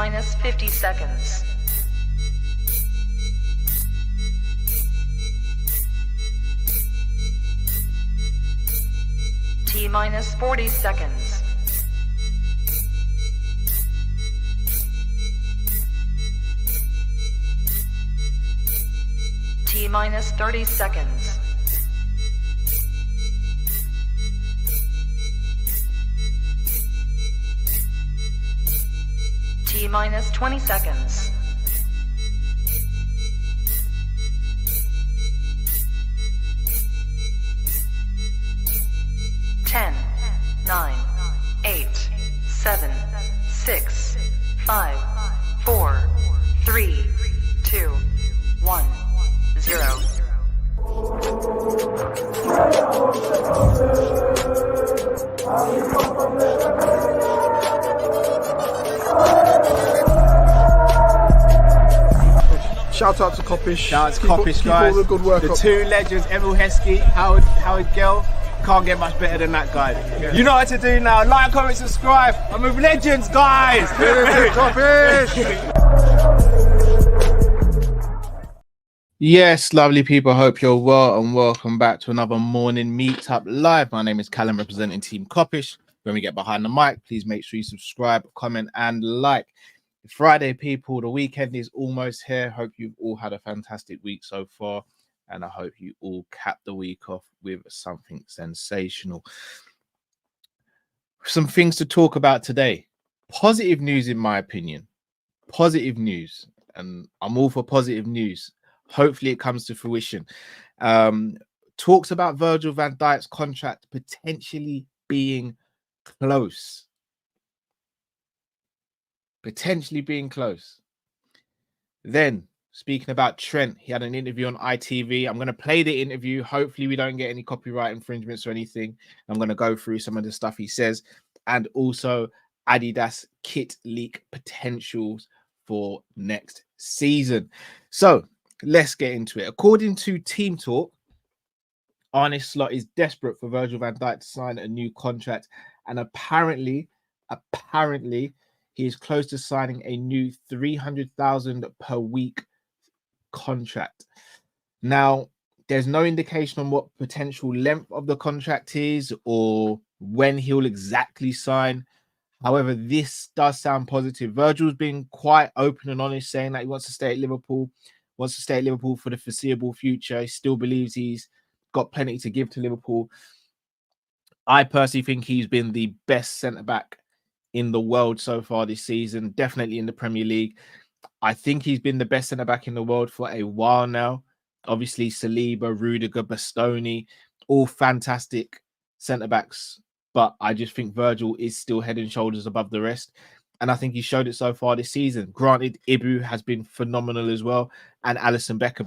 minus 50 seconds. T minus 40 seconds. T minus 30 seconds. T minus 20 seconds. Ten, 9, 8, 7, 6, 5, 4, 3, 2, 1, 0. Shout out to Kopish. Shout out to Kopish, keep guys. all the good work the up. two legends, Emil Heskey, Howard Gill. Can't get much better than that, guy. Yeah. You know what to do now. Like, comment, subscribe. I'm with legends, guys. Yes, lovely people. Hope you're well and welcome back to another morning meetup live. My name is Callum, representing Team Kopish. When we get behind the mic, please make sure you subscribe, comment, and like. Friday, people, the weekend is almost here. Hope you've all had a fantastic week so far, and I hope you all cap the week off with something sensational. Some things to talk about today. Positive news, in my opinion. Positive news, and I'm all for positive news. Hopefully it comes to fruition. Talks about Virgil van Dijk's contract potentially being close. Potentially being close. Then, speaking about Trent, he had an interview on ITV. I'm going to play the interview. Hopefully we don't get any copyright infringements or anything. I'm going to go through some of the stuff he says, and also Adidas kit leak potentials for next season. So let's get into it. According to Team Talk, Arne Slot is desperate for Virgil van Dijk to sign a new contract, and apparently he is close to signing a new 300,000 per week contract. Now, there's no indication on what potential length of the contract is or when he'll exactly sign. However, this does sound positive. Virgil's been quite open and honest, saying that he wants to stay at Liverpool, for the foreseeable future. He still believes he's got plenty to give to Liverpool. I personally think he's been the best centre-back in the world so far this season, definitely in the Premier League. I think he's been the best centre-back in the world for a while now. Obviously, Saliba, Rudiger, Bastoni, all fantastic centre-backs, but I just think Virgil is still head and shoulders above the rest, and I think he showed it so far this season. Granted, Ibu has been phenomenal as well, and Alisson Becker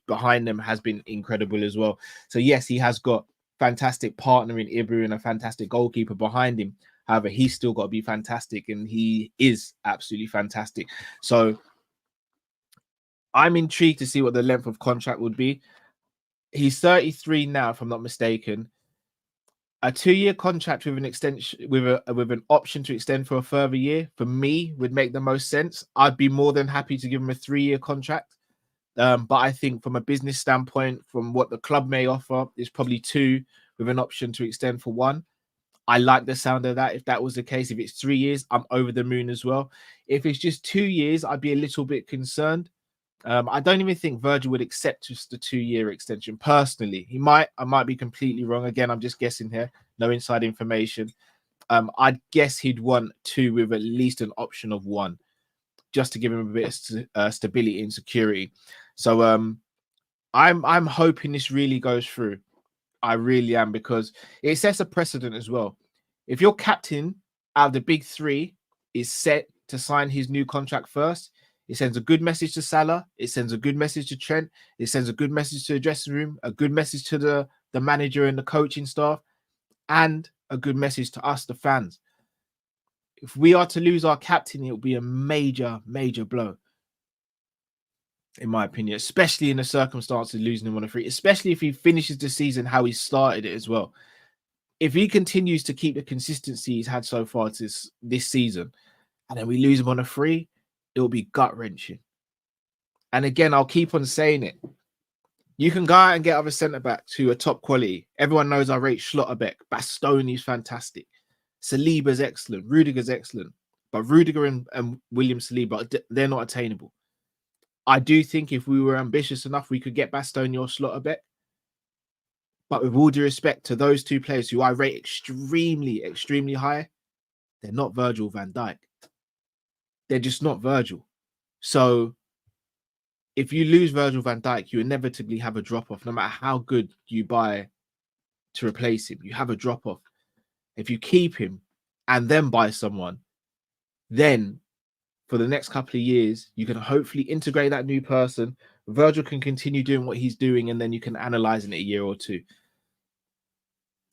behind them has been incredible as well. So yes, he has got fantastic partner in Ibu and a fantastic goalkeeper behind him. However, he's still got to be fantastic, and he is absolutely fantastic. So I'm intrigued to see what the length of contract would be. He's 33 now, if I'm not mistaken. A 2-year contract with an extension, with an option to extend for a further year, for me, would make the most sense. I'd be more than happy to give him a 3-year contract. But I think from a business standpoint, from what the club may offer, is probably 2 with an option to extend for 1. I like the sound of that. If that was the case, if it's 3 years, I'm over the moon as well. If it's just 2 years, I'd be a little bit concerned. I don't even think Virgil would accept just the 2-year extension. Personally, I might be completely wrong. Again, I'm just guessing here. No inside information. I'd guess he'd want 2 with at least an option of 1, just to give him a bit of stability and security. So I'm hoping this really goes through. I really am, because it sets a precedent as well. If your captain out of the big 3 is set to sign his new contract first, it sends a good message to Salah. It sends a good message to Trent. It sends a good message to the dressing room, a good message to the manager and the coaching staff, and a good message to us, the fans. If we are to lose our captain, it will be a major, major blow, in my opinion, especially in the circumstances of losing him on a free, especially if he finishes the season how he started it as well. If he continues to keep the consistency he's had so far this season, and then we lose him on a free, it'll be gut-wrenching. And again, I'll keep on saying it. You can go out and get other centre-backs who are top quality. Everyone knows I rate Schlotterbeck. Bastoni's fantastic. Saliba's excellent. Rudiger's excellent. But Rudiger and William Saliba, they're not attainable. I do think if we were ambitious enough, we could get Bastoni or Schlotterbeck. But with all due respect to those two players who I rate extremely, extremely high, they're not Virgil van Dijk. They're just not Virgil. So if you lose Virgil van Dijk, you inevitably have a drop-off. No matter how good you buy to replace him, you have a drop-off. If you keep him and then buy someone, then for the next couple of years, you can hopefully integrate that new person. Virgil can continue doing what he's doing, and then you can analyze in a year or two.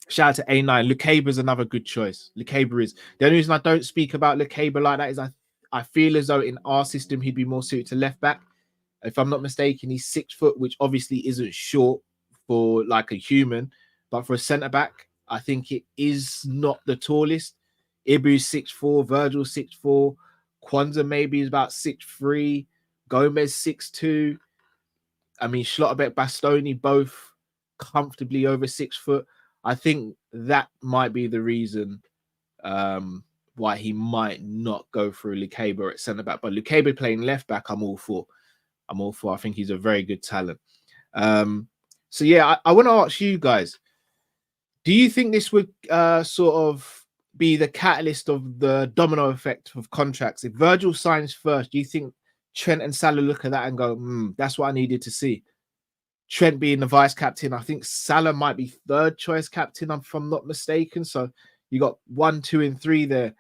Shout out to A9. Lukeba is another good choice. Lukeba is. The only reason I don't speak about Lukeba like that is I feel as though in our system, he'd be more suited to left back. If I'm not mistaken, he's 6 foot, which obviously isn't short for like a human, but for a centre back, I think it is not the tallest. Ibu's 6'4", Virgil 6'4", Kwanzaa maybe is about 6'3", Gomez 6'2". I mean, Schlotterbeck, Bastoni, both comfortably over 6 foot. I think that might be the reason why he might not go through Lukeba at centre back. But Lukeba playing left back, I'm all for. I think he's a very good talent. So yeah, I want to ask you guys: do you think this would sort of be the catalyst of the domino effect of contracts? If Virgil signs first, do you think Trent and Salah look at that and go, that's what I needed to see? Trent being the vice captain, I think Salah might be third choice captain, if I'm not mistaken. So you got 1, 2, and 3 there.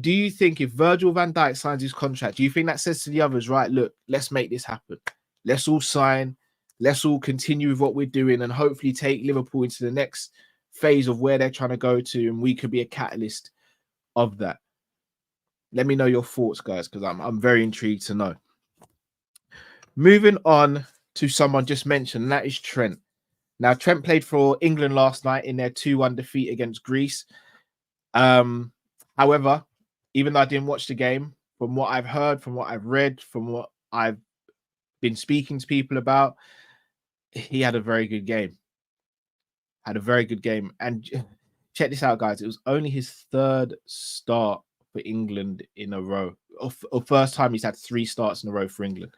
Do you think if Virgil van Dijk signs his contract, do you think that says to the others, right, look, let's make this happen. Let's all sign. Let's all continue with what we're doing and hopefully take Liverpool into the next phase of where they're trying to go to, and we could be a catalyst of that. Let me know your thoughts, guys, because I'm very intrigued to know. Moving on to someone just mentioned, and that is Trent. Now, Trent played for England last night in their 2-1 defeat against Greece. However, even though I didn't watch the game, from what I've heard, from what I've read, from what I've been speaking to people about, he had a very good game. And check this out, guys. It was only his 3rd start for England in a row. Or first time he's had 3 starts in a row for England.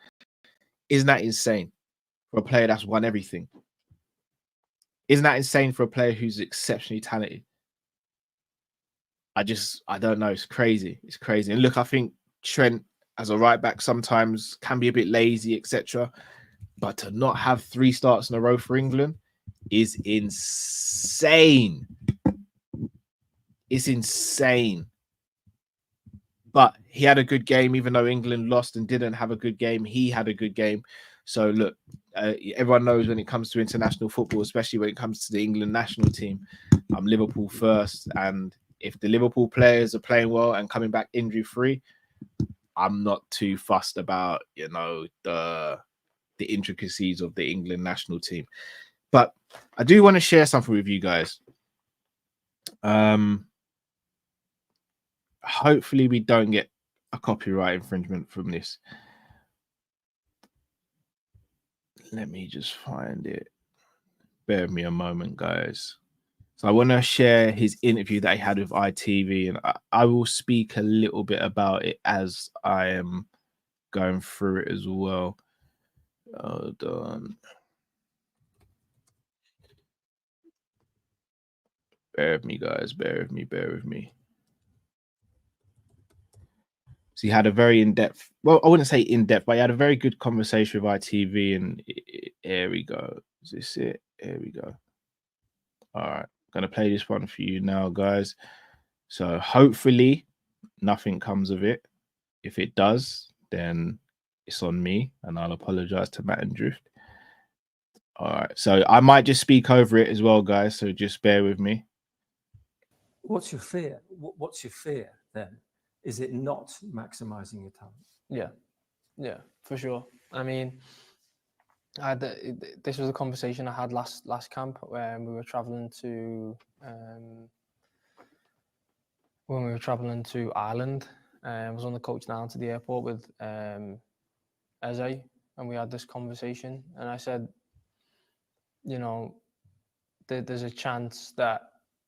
Isn't that insane for a player that's won everything? Isn't that insane for a player who's exceptionally talented? I don't know. It's crazy. It's crazy. And look, I think Trent as a right back sometimes can be a bit lazy, etc. But to not have 3 starts in a row for England is insane. It's insane. But he had a good game, even though England lost and didn't have a good game. He had a good game. So look, everyone knows when it comes to international football, especially when it comes to the England national team, I'm Liverpool first. And if the Liverpool players are playing well and coming back injury-free, I'm not too fussed about, the intricacies of the England national team. But I do want to share something with you guys. Hopefully we don't get a copyright infringement from this. Let me just find it. Bear with me a moment, guys. So I want to share his interview that he had with ITV, and I will speak a little bit about it as I am going through it as well. Hold on. Bear with me, guys. Bear with me. So he had a very in-depth, well, I wouldn't say in-depth, but he had a very good conversation with ITV, and here we go. Is this it? Here we go. All right. I'm going to play this one for you now, guys. So hopefully nothing comes of it. If it does, then it's on me, and I'll apologize to Matt and Drift. All right. So I might just speak over it as well, guys. So just bear with me. What's your fear? What's your fear then? Is it not maximizing your talent? Yeah, for sure. I mean, this was a conversation I had last camp when we were traveling to Ireland, I was on the coach down to the airport with Eze, and we had this conversation. And I said, you know, there's a chance that,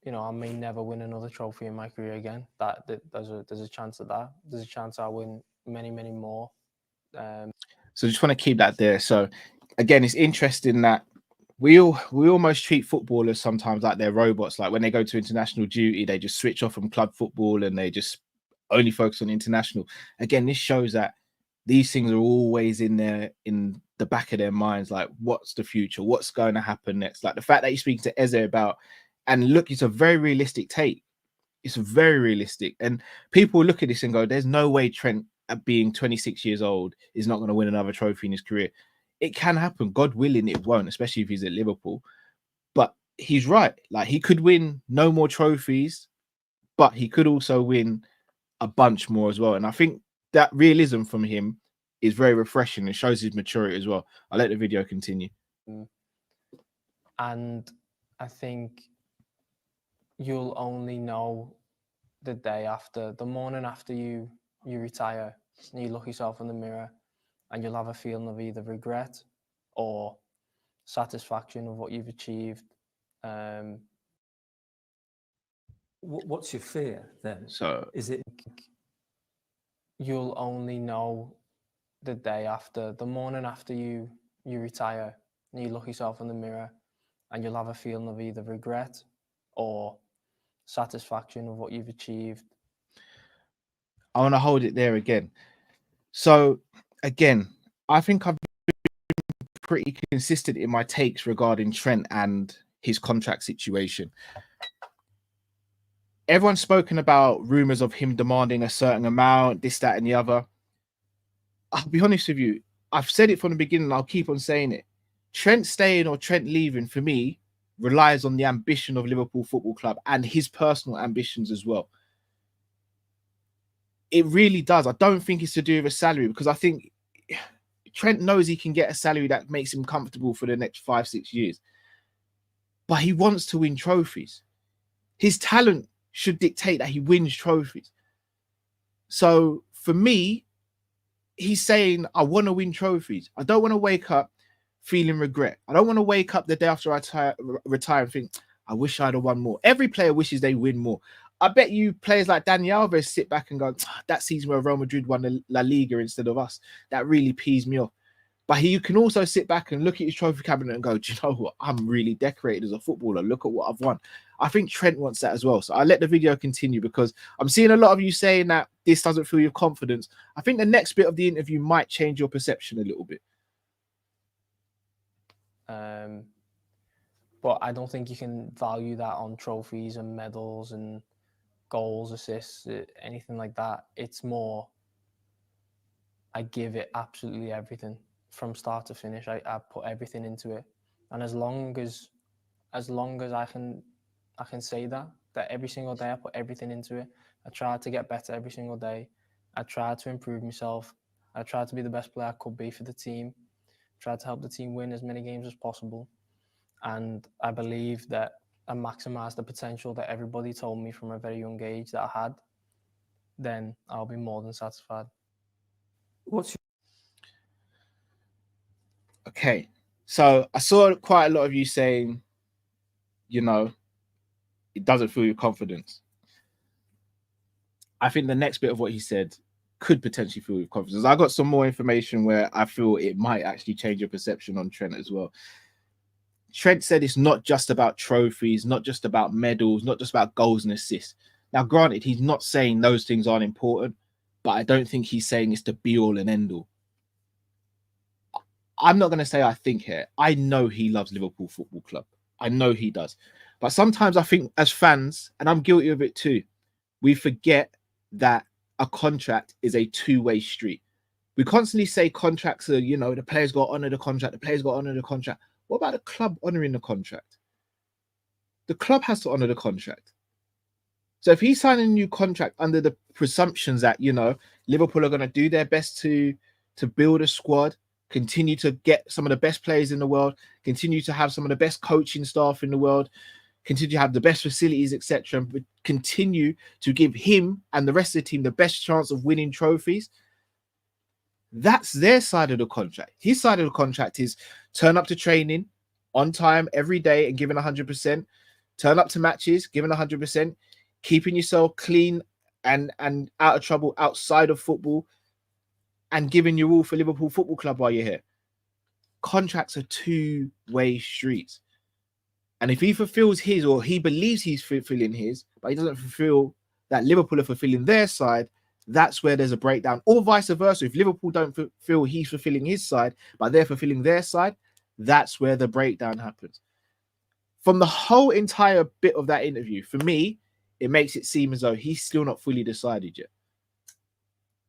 you know, I may never win another trophy in my career again. There's a chance of that. There's a chance I'll win many, many more. So just want to keep that there. So again, it's interesting that we almost treat footballers sometimes like they're robots. Like when they go to international duty, they just switch off from club football and they just only focus on international. Again, this shows that these things are always in the back of their minds. Like, what's the future? What's going to happen next? Like the fact that you're speaking to Eze about, and look, it's a very realistic take. It's very realistic. And people look at this and go, there's no way Trent, at being 26 years old, is not going to win another trophy in his career. It can happen. God willing, it won't, especially if he's at Liverpool. But he's right. Like, he could win no more trophies, but he could also win a bunch more as well. And I think that realism from him is very refreshing and shows his maturity as well. I'll let the video continue. And I think you'll only know the day after, the morning after you retire, and you look yourself in the mirror, and you'll have a feeling of either regret or satisfaction of what you've achieved. What's your fear then? So Is it you'll only know the day after, the morning after you retire, and you look yourself in the mirror, and you'll have a feeling of either regret or satisfaction of what you've achieved. I want to hold it there again. So again, I think I've been pretty consistent in my takes regarding Trent and his contract situation. Everyone's spoken about rumors of him demanding a certain amount, this, that, and the other. I'll be honest with you. I've said it from the beginning. I'll keep on saying it. Trent staying or Trent leaving, for me, relies on the ambition of Liverpool Football Club and his personal ambitions as well. It really does. I don't think it's to do with a salary, because I think Trent knows he can get a salary that makes him comfortable for the next 5-6 years. But he wants to win trophies. His talent should dictate that he wins trophies. So for me, he's saying, I want to win trophies. I don't want to wake up feeling regret. I don't want to wake up the day after I retire and think, I wish I'd have won more. Every player wishes they win more. I bet you players like Dani Alves sit back and go, that season where Real Madrid won the La Liga instead of us, that really pees me off. But you can also sit back and look at his trophy cabinet and go, do you know what? I'm really decorated as a footballer. Look at what I've won. I think Trent wants that as well. So I'll let the video continue, because I'm seeing a lot of you saying that this doesn't fill you with confidence. I think the next bit of the interview might change your perception a little bit. But I don't think you can value that on trophies and medals and goals, assists, anything like that. It's more, I give it absolutely everything from start to finish. I put everything into it, and as long as I can say that every single day I put everything into it. I try to get better every single day. I try to improve myself. I try to be the best player I could be for the team. Try to help the team win as many games as possible, and I believe that I maximize the potential that everybody told me from a very young age that I had. Then I'll be more than satisfied. Okay, so I saw quite a lot of you saying, you know, it doesn't fill your confidence. I think the next bit of what he said could potentially fill your confidence. I got some more information where I feel it might actually change your perception on Trent as well. Trent said it's not just about trophies, not just about medals, not just about goals and assists. Now, granted, he's not saying those things aren't important, but I don't think he's saying it's the be-all and end-all. I'm not going to say I think here. I know he loves Liverpool Football Club. I know he does. But sometimes I think as fans, and I'm guilty of it too, we forget that a contract is a two-way street. We constantly say contracts are, you know, the players got to honour the contract, the players got to honour the contract. What about the club honouring the contract? The club has to honour the contract. So if he's signing a new contract under the presumptions that, you know, Liverpool are going to do their best to build a squad, continue to get some of the best players in the world, continue to have some of the best coaching staff in the world, continue to have the best facilities, etc., but continue to give him and the rest of the team the best chance of winning trophies. That's their side of the contract. His side of the contract is turn up to training on time every day and giving 100%, turn up to matches, giving 100%, keeping yourself clean and out of trouble outside of football, and giving your all for Liverpool Football Club while you're here. Contracts are two-way streets. And if he fulfills his, or he believes he's fulfilling his, but he doesn't fulfill that Liverpool are fulfilling their side, that's where there's a breakdown. Or vice versa. If Liverpool don't feel he's fulfilling his side, but they're fulfilling their side, that's where the breakdown happens. From the whole entire bit of that interview, for me, it makes it seem as though he's still not fully decided yet.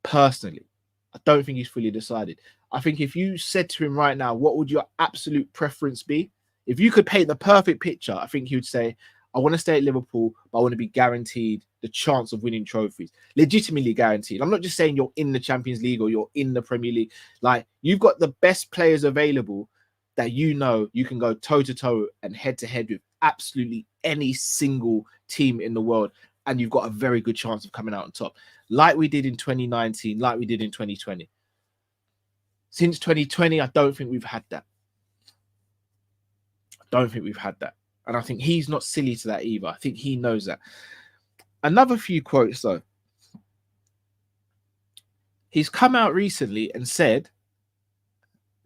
Personally, I don't think he's fully decided. I think if you said to him right now, what would your absolute preference be? If you could paint the perfect picture, I think he would say, I want to stay at Liverpool, but I want to be guaranteed the chance of winning trophies. Legitimately guaranteed. I'm not just saying you're in the Champions League or you're in the Premier League. Like, you've got the best players available that you know you can go toe-to-toe and head-to-head with absolutely any single team in the world, and you've got a very good chance of coming out on top. Like we did in 2019, like we did in 2020. Since 2020, I don't think we've had that. And I think he's not silly to that either. I think he knows that. Another few quotes, though. He's come out recently and said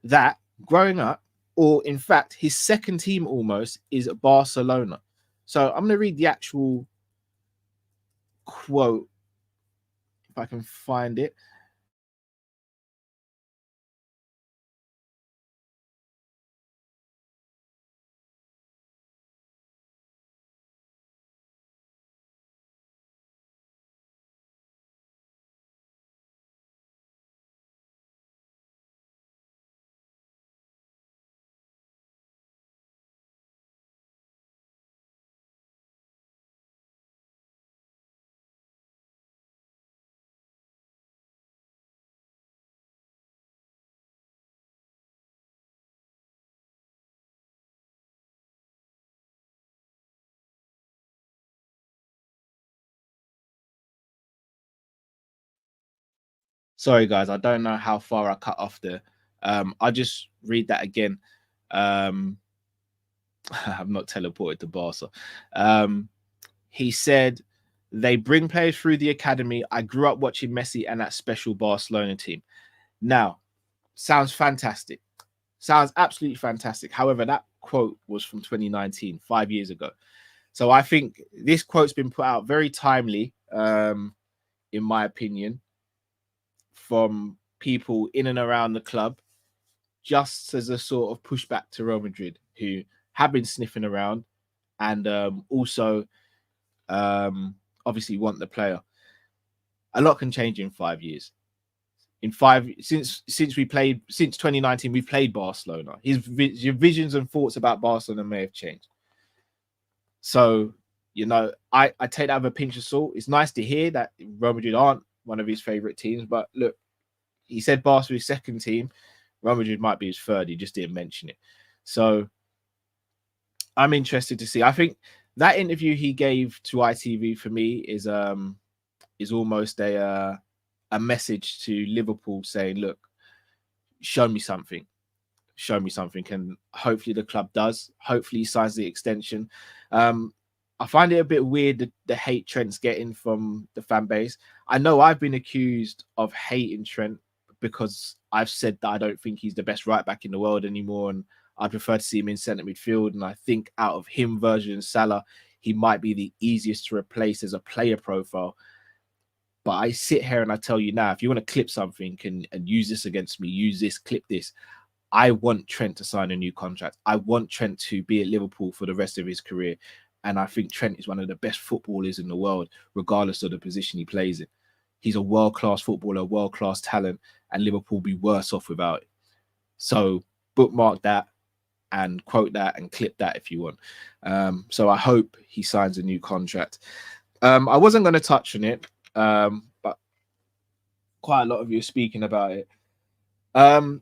that growing up, or in fact, his second team almost is Barcelona. So I'm going to read the actual quote, if I can find it. Sorry, guys, I don't know how far I cut off there. I'll just read that again. I'm not teleported to Barca. He said, they bring players through the academy. I grew up watching Messi and that special Barcelona team. Now, sounds fantastic. Sounds absolutely fantastic. However, that quote was from 2019, 5 years ago. So I think this quote's been put out very timely, in my opinion, from people in and around the club, just as a sort of pushback to Real Madrid, who have been sniffing around and also obviously want the player. A lot can change in 5 years. Since 2019, we've played Barcelona. His visions and thoughts about Barcelona may have changed. So, you know, I take that with a pinch of salt. It's nice to hear that Real Madrid aren't one of his favorite teams, but look, he said Barca his second team. Real Madrid might be his third. He just didn't mention it. So I'm interested to see. I think that interview he gave to ITV for me is almost a message to Liverpool saying, look, show me something. Show me something. And hopefully the club does. Hopefully he signs the extension. I find it a bit weird, the hate Trent's getting from the fan base. I know I've been accused of hating Trent because I've said that I don't think he's the best right back in the world anymore, and I prefer to see him in centre midfield. And I think out of him versus Salah, he might be the easiest to replace as a player profile. But I sit here and I tell you now, if you want to clip something and use this against me, use this, clip this. I want Trent to sign a new contract. I want Trent to be at Liverpool for the rest of his career. And I think Trent is one of the best footballers in the world, regardless of the position he plays in. He's a world-class footballer, world-class talent, and Liverpool will be worse off without it. So bookmark that and quote that and clip that if you want. So I hope he signs a new contract. I wasn't going to touch on it, but quite a lot of you are speaking about it. And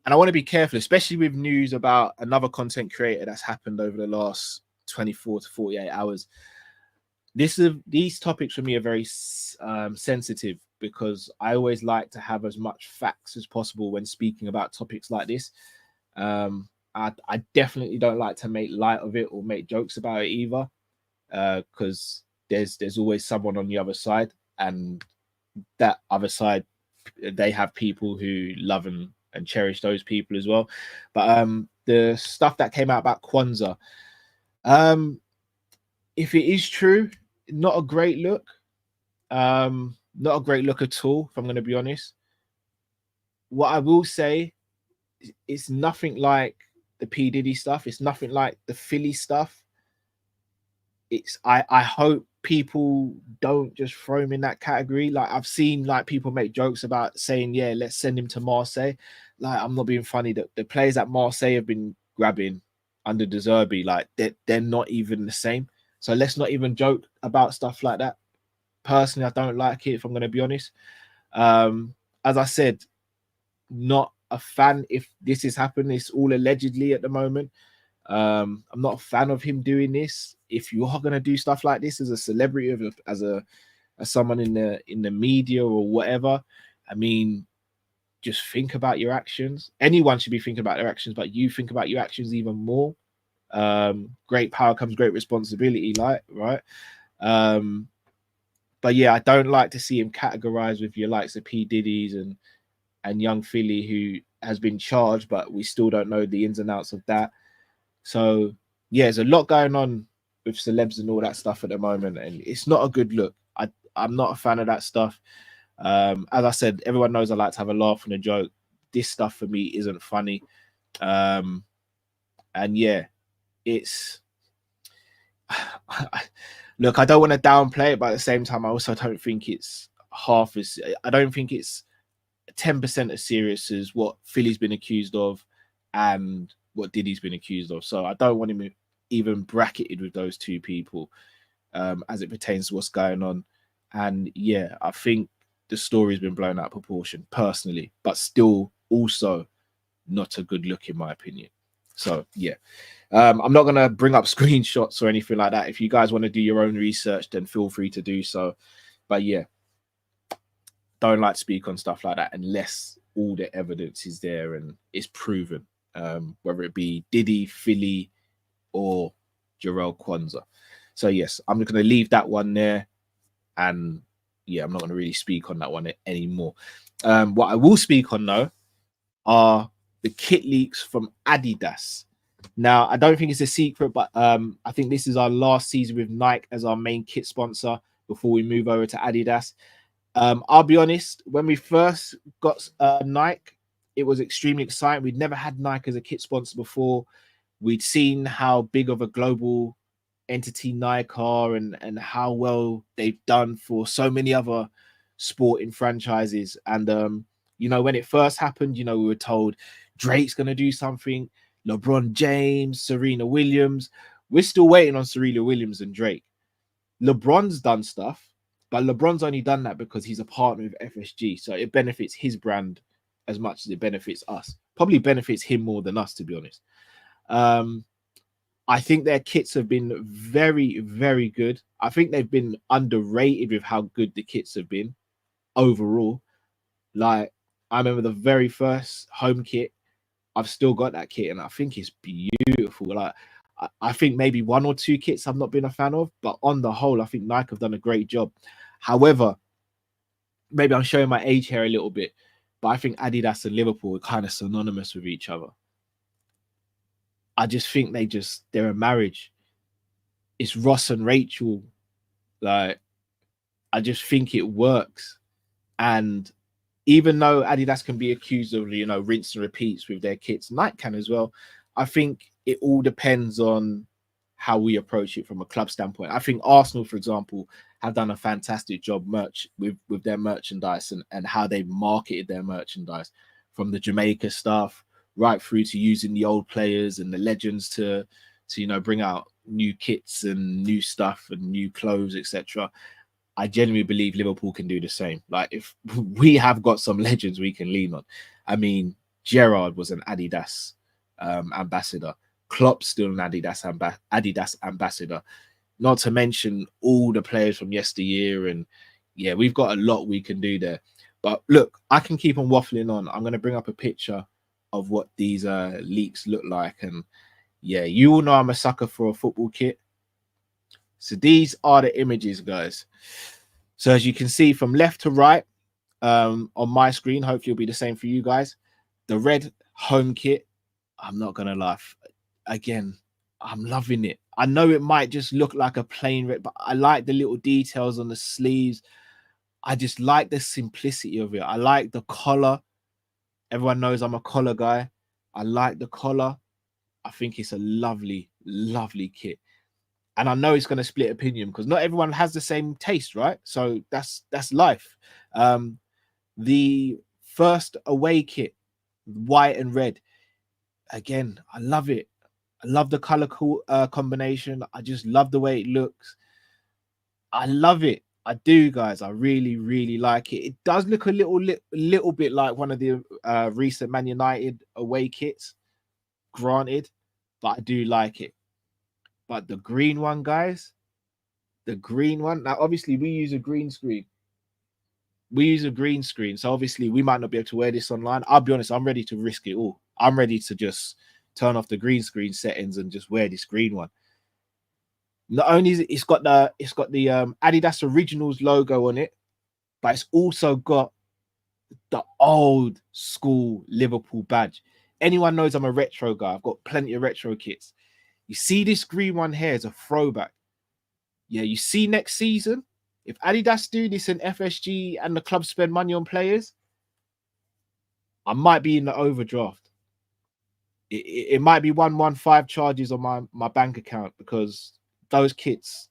I want to be careful, especially with news about another content creator that's happened over the last 24 to 48 hours. These topics for me are very sensitive, because I always like to have as much facts as possible when speaking about topics like this. I definitely don't like to make light of it or make jokes about it either, because there's always someone on the other side, and that other side, they have people who love and cherish those people as well. But the stuff that came out about Kwanzaa, if it is true, not a great look. Not a great look at all, if I'm going to be honest. What I will say, it's nothing like the P. Diddy stuff. It's nothing like the Philly stuff. I hope people don't just throw him in that category. Like, I've seen like people make jokes about saying, yeah, let's send him to Marseille. Like, I'm not being funny. The players at Marseille have been grabbing under De Zerbi, like they're not even the same. So let's not even joke about stuff like that. Personally, I don't like it, if I'm going to be honest. As I said, not a fan. If this is happening, it's all allegedly at the moment. I'm not a fan of him doing this. If you are going to do stuff like this as a celebrity, as someone in the media or whatever, I mean, just think about your actions. Anyone should be thinking about their actions, but you think about your actions even more. Great power comes great responsibility, like, right? But yeah, I don't like to see him categorized with your likes of P. Diddy's and Young Philly, who has been charged, but we still don't know the ins and outs of that. So yeah, there's a lot going on with celebs and all that stuff at the moment, and it's not a good look. I'm not a fan of that stuff. As I said, everyone knows I like to have a laugh and a joke. This stuff for me isn't funny. And yeah, it's look, I don't want to downplay it, but at the same time, I also don't think it's half as, I don't think it's 10% as serious as what Philly's been accused of and what Diddy's been accused of. So I don't want him even bracketed with those two people as it pertains to what's going on. And yeah, I think the story's been blown out of proportion personally, but still also not a good look in my opinion. So yeah, I'm not going to bring up screenshots or anything like that. If you guys want to do your own research, then feel free to do so. But yeah, don't like to speak on stuff like that unless all the evidence is there and it's proven, whether it be Diddy, Philly, or Jarrell Kwanzaa. So yes, I'm going to leave that one there. And yeah, I'm not going to really speak on that one anymore. What I will speak on though are the kit leaks from Adidas. Now, I don't think it's a secret, but I think this is our last season with Nike as our main kit sponsor before we move over to Adidas. I'll be honest, when we first got Nike, it was extremely exciting. We'd never had Nike as a kit sponsor before. We'd seen how big of a global entity Nike are and how well they've done for so many other sporting franchises. And, you know, when it first happened, you know, we were told Drake's going to do something, LeBron James, Serena Williams. We're still waiting on Serena Williams and Drake. LeBron's done stuff, but LeBron's only done that because he's a partner with FSG. So it benefits his brand as much as it benefits us. Probably benefits him more than us, to be honest. I think their kits have been very, very good. I think they've been underrated with how good the kits have been overall. Like, I remember the very first home kit. I've still got that kit and I think it's beautiful. Like, I think maybe one or two kits I've not been a fan of, but on the whole, I think Nike have done a great job. However, maybe I'm showing my age here a little bit, but I think Adidas and Liverpool are kind of synonymous with each other. I just think they're a marriage. It's Ross and Rachel. Like, I just think it works. And even though Adidas can be accused of, you know, rinse and repeats with their kits, Nike can as well. I think it all depends on how we approach it from a club standpoint. I think Arsenal, for example, have done a fantastic job with their merchandise and how they marketed their merchandise, from the Jamaica stuff right through to using the old players and the legends to you know, bring out new kits and new stuff and new clothes, etc. I genuinely believe Liverpool can do the same. Like, if we have got some legends we can lean on. I mean, Gerrard was an Adidas ambassador. Klopp's still an Adidas ambassador. Not to mention all the players from yesteryear, and yeah, we've got a lot we can do there. But look, I can keep on waffling on. I'm going to bring up a picture of what these leaks look like, and yeah, you all know I'm a sucker for a football kit. So these are the images, guys. So as you can see from left to right on my screen, hopefully it'll be the same for you guys. The red home kit, I'm not going to laugh. Again, I'm loving it. I know it might just look like a plain red, but I like the little details on the sleeves. I just like the simplicity of it. I like the collar. Everyone knows I'm a collar guy. I like the collar. I think it's a lovely, lovely kit. And I know it's going to split opinion because not everyone has the same taste, right? So that's life. The first away kit, white and red. Again, I love it. I love the color combination. I just love the way it looks. I love it. I do, guys. I really, really like it. It does look a little bit like one of the recent Man United away kits, granted, but I do like it. But the green one, guys, the green one. Now, obviously, we use a green screen. So obviously, we might not be able to wear this online. I'll be honest, I'm ready to risk it all. I'm ready to just turn off the green screen settings and just wear this green one. Not only is it's got the Adidas Originals logo on it, but it's also got the old school Liverpool badge. Anyone knows I'm a retro guy. I've got plenty of retro kits. You see this green one here is a throwback. Yeah, you see next season, if Adidas do this in FSG and the club spend money on players, I might be in the overdraft. It might be 115 charges on my bank account because those kits.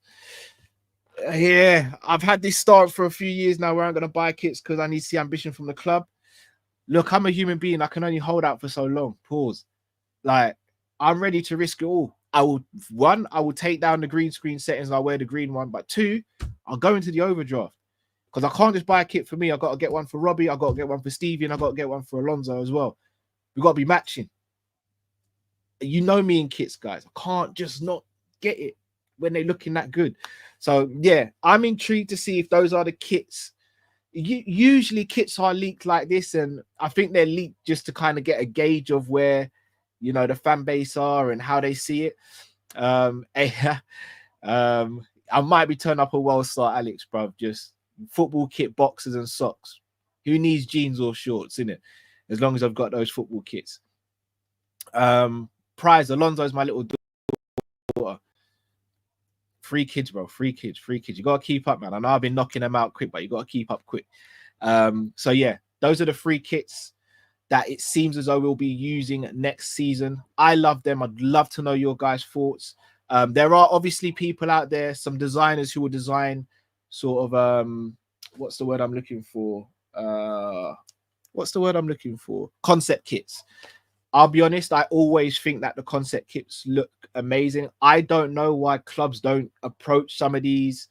Yeah, I've had this start for a few years now where I'm going to buy kits because I need to see ambition from the club. Look, I'm a human being. I can only hold out for so long. Pause. Like, I'm ready to risk it all. I will take down the green screen settings and I'll wear the green one. But two, I'll go into the overdraft because I can't just buy a kit for me. I've got to get one for Robbie. I've got to get one for Stevie and I've got to get one for Alonso as well. We've got to be matching. You know me in kits, guys. I can't just not get it when they're looking that good. So, yeah, I'm intrigued to see if those are the kits. Usually kits are leaked like this, and I think they're leaked just to kind of get a gauge of where, you know, the fan base are and how they see it. I might be turning up a World Star Alex, bruv. Just football kit, boxers and socks. Who needs jeans or shorts, innit? As long as I've got those football kits. Prize, Alonso is my little daughter. Free kids, bro. Free kids. You got to keep up, man. I know I've been knocking them out quick, but you got to keep up quick. So, yeah, those are the free kits that it seems as though we'll be using next season. I love them. I'd love to know your guys' thoughts. There are obviously people out there, some designers who will design sort of, what's the word I'm looking for? Concept kits. I'll be honest, I always think that the concept kits look amazing. I don't know why clubs don't approach some of these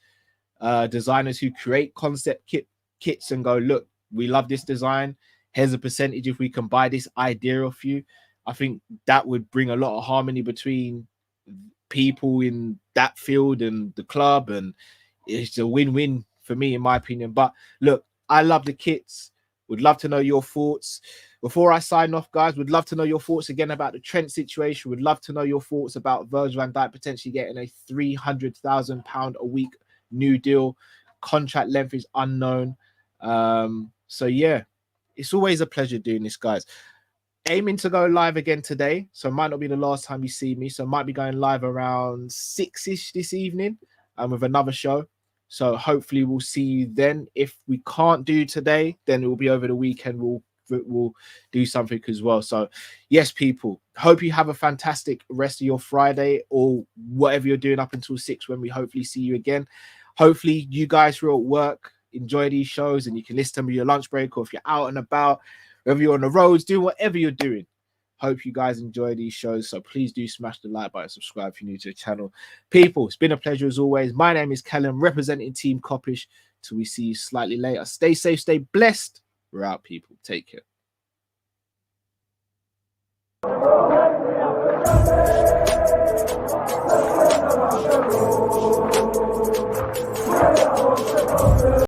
designers who create concept kits and go, look, we love this design. Here's a percentage if we can buy this idea off you. I think that would bring a lot of harmony between people in that field and the club, and it's a win-win for me, in my opinion. But look, I love the kits. Would love to know your thoughts. Before I sign off, guys, would love to know your thoughts again about the Trent situation. Would love to know your thoughts about Virgil van Dijk potentially getting a £300,000 a week new deal. Contract length is unknown. So, yeah, it's always a pleasure doing this, guys. Aiming to go live again today. So it might not be the last time you see me. So I might be going live around 6-ish this evening with another show. So hopefully we'll see you then. If we can't do today, then it will be over the weekend. We'll do something as well. So yes, people, hope you have a fantastic rest of your Friday or whatever you're doing up until 6 when we hopefully see you again. Hopefully you guys who are at work enjoy these shows and you can listen to them with your lunch break, or if you're out and about, whether you're on the roads, doing whatever you're doing. Hope you guys enjoy these shows. So please do smash the like button, subscribe if you're new to the channel. People, it's been a pleasure as always. My name is Callum, representing Team Kopish. Till we see you slightly later. Stay safe, stay blessed. We're out, people. Take care.